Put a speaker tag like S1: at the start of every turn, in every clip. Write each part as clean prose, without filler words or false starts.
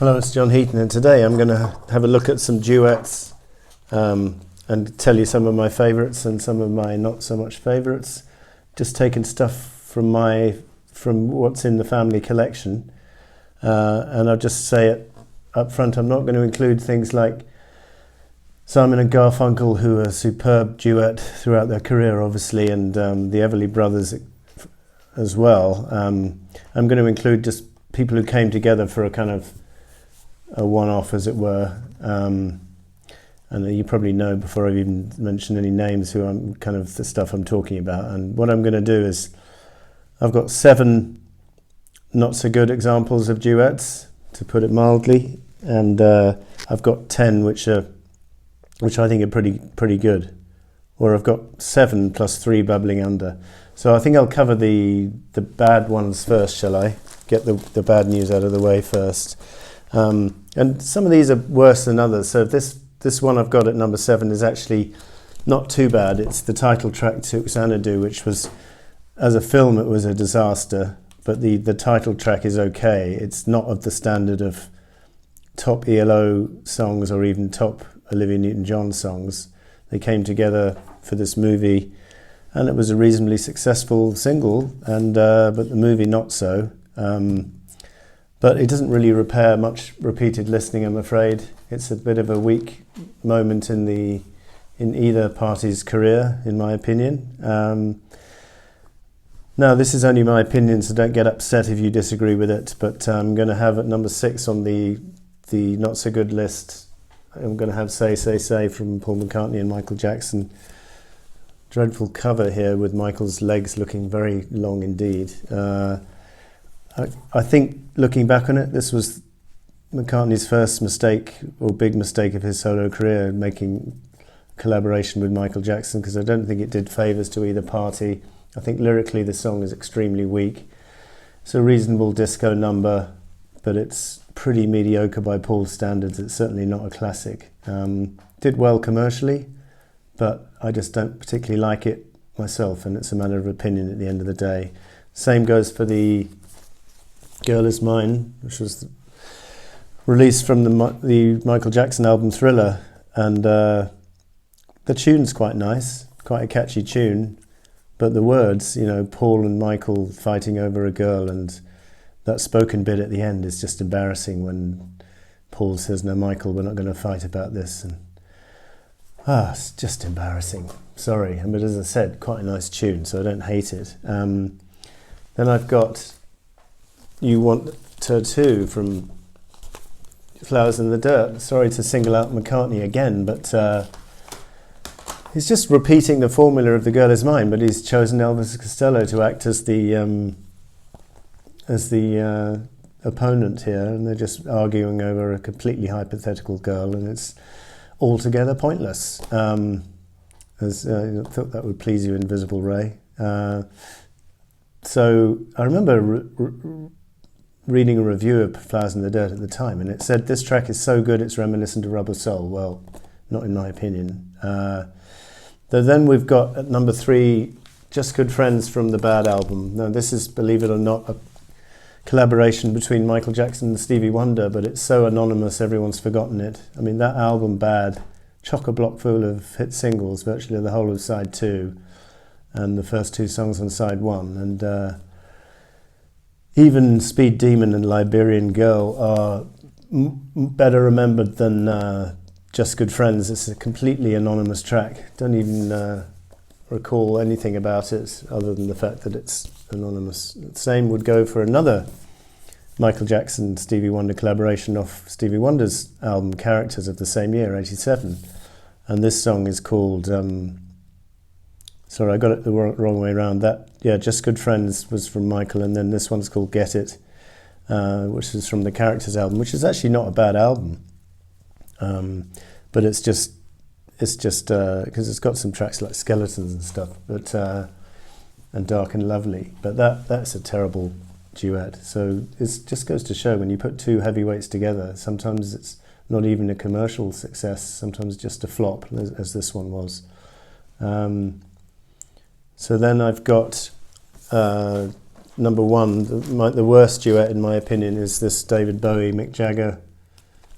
S1: Hello, it's John Heaton, and today I'm going to have a look at some duets and tell you some of my favourites and some of my not so much favourites. Just taking stuff from what's in the family collection, and I'll just say it up front. I'm not going to include things like Simon and Garfunkel, who are a superb duet throughout their career, obviously, and the Everly Brothers as well. I'm going to include just people who came together for a kind of a one-off, as it were, and you probably know before I've even mentioned any names who I'm kind of the stuff I'm talking about. And what I'm going to do is I've got 7 not so good examples of duets, to put it mildly, and I've got 10 which I think are pretty good, or I've got 7 plus 3 bubbling under. So I think I'll cover the bad ones first, shall I? Get the bad news out of the way first. And some of these are worse than others. So this one I've got at number 7 is actually not too bad. It's the title track to Xanadu, which was, as a film, it was a disaster. But the title track is okay. It's not of the standard of top ELO songs or even top Olivia Newton-John songs. They came together for this movie, and it was a reasonably successful single, and but the movie not so. But it doesn't really repair much repeated listening, I'm afraid. It's a bit of a weak moment in either party's career, in my opinion. Now, this is only my opinion, so don't get upset if you disagree with it. But I'm going to have at number 6 on the not so good list, I'm going to have Say, Say, Say from Paul McCartney and Michael Jackson. Dreadful cover here with Michael's legs looking very long indeed. I think, looking back on it, this was McCartney's first mistake, or big mistake of his solo career, making collaboration with Michael Jackson, because I don't think it did favours to either party. I think lyrically the song is extremely weak. It's a reasonable disco number, but it's pretty mediocre by Paul's standards. It's certainly not a classic. Did well commercially, but I just don't particularly like it myself, and it's a matter of opinion at the end of the day. Same goes for the Girl Is Mine, which was released from the Michael Jackson album Thriller, and the tune's quite nice, quite a catchy tune, but the words, Paul and Michael fighting over a girl, and that spoken bit at the end is just embarrassing when Paul says, "No, Michael, we're not going to fight about this," and it's just embarrassing. Sorry, but as I said, quite a nice tune, so I don't hate it. Then I've got You Want Her Too from Flowers in the Dirt. Sorry to single out McCartney again, but he's just repeating the formula of The Girl Is Mine, but he's chosen Elvis Costello to act as the opponent here, and they're just arguing over a completely hypothetical girl, and it's altogether pointless. I thought that would please you, Invisible Ray. So I remember reading a review of Flowers in the Dirt at the time, and it said this track is so good it's reminiscent of Rubber Soul. Well, not in my opinion. Then we've got at number 3 Just Good Friends from the Bad album. Now this is, believe it or not, a collaboration between Michael Jackson and Stevie Wonder, but it's so anonymous everyone's forgotten it. I mean, that album Bad, chock-a-block full of hit singles, virtually the whole of side 2 and the first 2 songs on side 1, and even Speed Demon and Liberian Girl are better remembered than Just Good Friends. It's a completely anonymous track. Don't even recall anything about it other than the fact that it's anonymous. The same would go for another Michael Jackson-Stevie Wonder collaboration off Stevie Wonder's album Characters of the same year, 87. And this song is called... sorry, I got it the wrong way around. Just Good Friends was from Michael, and then this one's called Get It, which is from the Characters album, which is actually not a bad album. But it's just because it's got some tracks like Skeletons and stuff, but and Dark and Lovely. But that's a terrible duet. So it just goes to show, when you put 2 heavyweights together, sometimes it's not even a commercial success, sometimes just a flop, as this one was. So then I've got number 1, the worst duet in my opinion is this David Bowie, Mick Jagger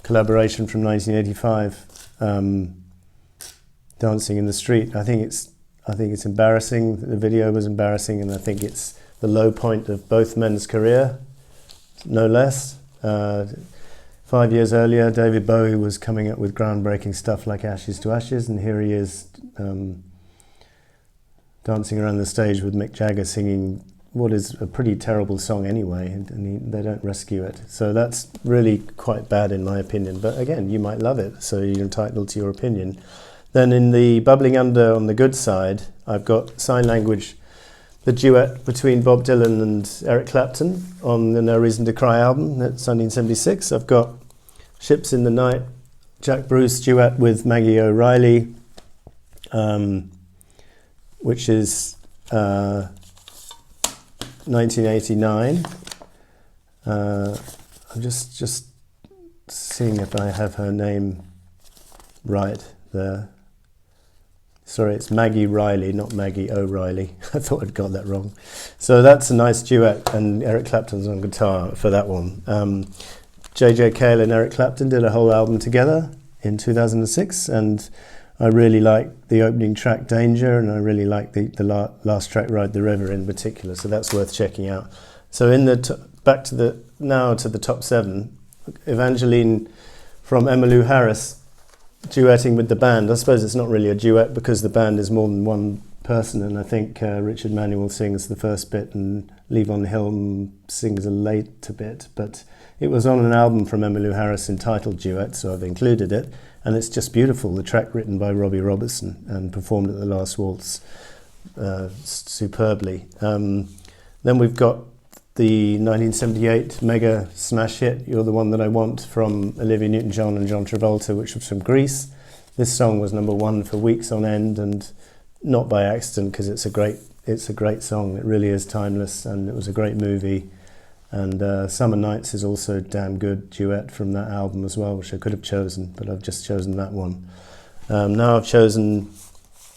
S1: collaboration from 1985, Dancing in the Street. I think it's embarrassing. The video was embarrassing, and I think it's the low point of both men's career, no less. 5 years earlier, David Bowie was coming up with groundbreaking stuff like Ashes to Ashes, and here he is dancing around the stage with Mick Jagger singing what is a pretty terrible song anyway, and they don't rescue it. So that's really quite bad in my opinion. But again, you might love it, so you're entitled to your opinion. Then in the Bubbling Under on the good side, I've got Sign Language, the duet between Bob Dylan and Eric Clapton on the No Reason to Cry album, that's 1976. I've got Ships in the Night, Jack Bruce duet with Maggie O'Reilly, which is 1989. I'm just seeing if I have her name right there. Sorry, it's Maggie Riley, not Maggie O'Reilly. I thought I'd got that wrong. So that's a nice duet, and Eric Clapton's on guitar for that one. J.J. Cale and Eric Clapton did a whole album together in 2006, and I really like the opening track, Danger, and I really like the last track, Ride the River, in particular, so that's worth checking out. So in the back to the top 7, Evangeline from Emmylou Harris duetting with the band. I suppose it's not really a duet because the band is more than one person, and I think Richard Manuel sings the first bit and Levon Hill sings a later bit, but it was on an album from Emmylou Harris entitled Duets, so I've included it, and it's just beautiful. The track written by Robbie Robertson and performed at the Last Waltz superbly. Then we've got the 1978 mega smash hit, You're the One That I Want, from Olivia Newton-John and John Travolta, which was from Greece. This song was #1 for weeks on end, and not by accident, because it's a great song. It really is timeless, and it was a great movie. And Summer Nights is also a damn good duet from that album as well, which I could have chosen, but I've just chosen that one. Now I've chosen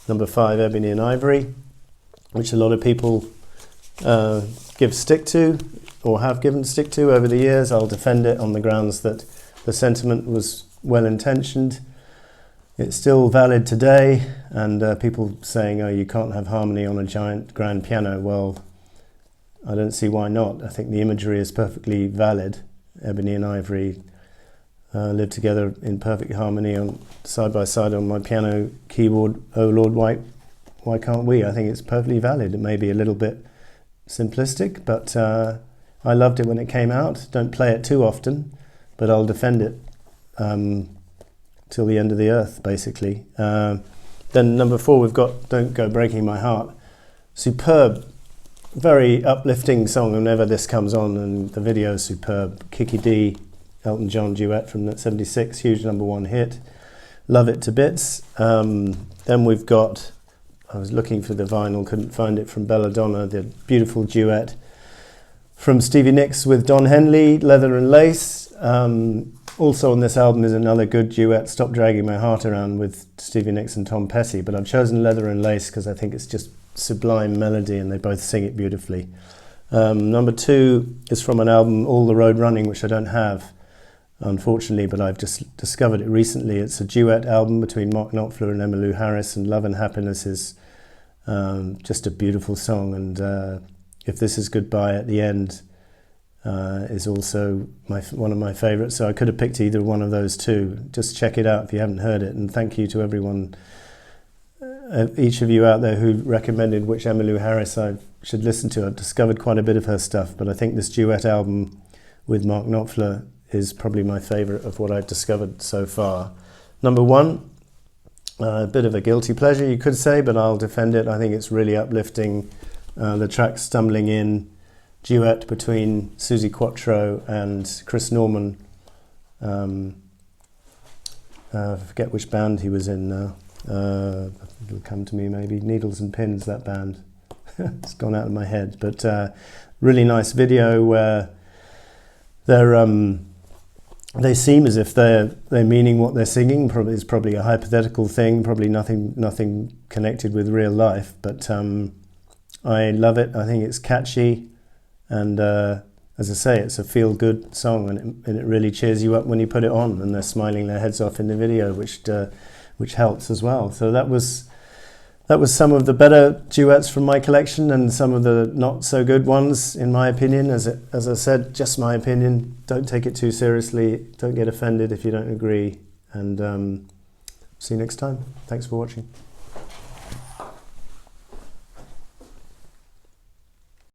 S1: #5, Ebony and Ivory, which a lot of people give stick to, or have given stick to over the years. I'll defend it on the grounds that the sentiment was well-intentioned. It's still valid today, and people saying, oh, you can't have harmony on a giant grand piano. Well, I don't see why not. I think the imagery is perfectly valid. Ebony and Ivory live together in perfect harmony side by side on my piano keyboard. Oh Lord, why can't we? I think it's perfectly valid. It may be a little bit simplistic, but I loved it when it came out. Don't play it too often, but I'll defend it till the end of the earth, basically. Then #4, we've got Don't Go Breaking My Heart. Superb, very uplifting song whenever this comes on, and the video is superb. Kiki D, Elton John duet from 76, huge #1 hit. Love it to bits. Then we've got, I was looking for the vinyl, couldn't find it, from Belladonna, the beautiful duet from Stevie Nicks with Don Henley, Leather and Lace. Also on this album is another good duet, Stop Dragging My Heart Around, with Stevie Nicks and Tom Petty, but I've chosen Leather and Lace because I think it's just sublime melody and they both sing it beautifully. #2 is from an album, All the Road Running, which I don't have, unfortunately, but I've just discovered it recently. It's a duet album between Mark Knopfler and Emmylou Harris, and Love and Happiness is just a beautiful song, and If This Is Goodbye at the end is also one of my favourites, so I could have picked either one of those two. Just check it out if you haven't heard it, and thank you to everyone, each of you out there who recommended which Emmylou Harris I should listen to. I've discovered quite a bit of her stuff, but I think this duet album with Mark Knopfler is probably my favourite of what I've discovered so far. #1, a bit of a guilty pleasure, you could say, but I'll defend it. I think it's really uplifting. The track Stumbling In, duet between Suzi Quatro and Chris Norman. I forget which band he was in now. It'll come to me maybe. Needles and Pins, that band. It's gone out of my head. But really nice video where they seem as if they're meaning what they're singing. It's probably a hypothetical thing, probably nothing connected with real life. But I love it. I think it's catchy, and as I say, it's a feel-good song, and it really cheers you up when you put it on, and they're smiling their heads off in the video, which helps as well. So that was some of the better duets from my collection, and some of the not so good ones, in my opinion. As I said, just my opinion. Don't take it too seriously. Don't get offended if you don't agree. And see you next time. Thanks for watching.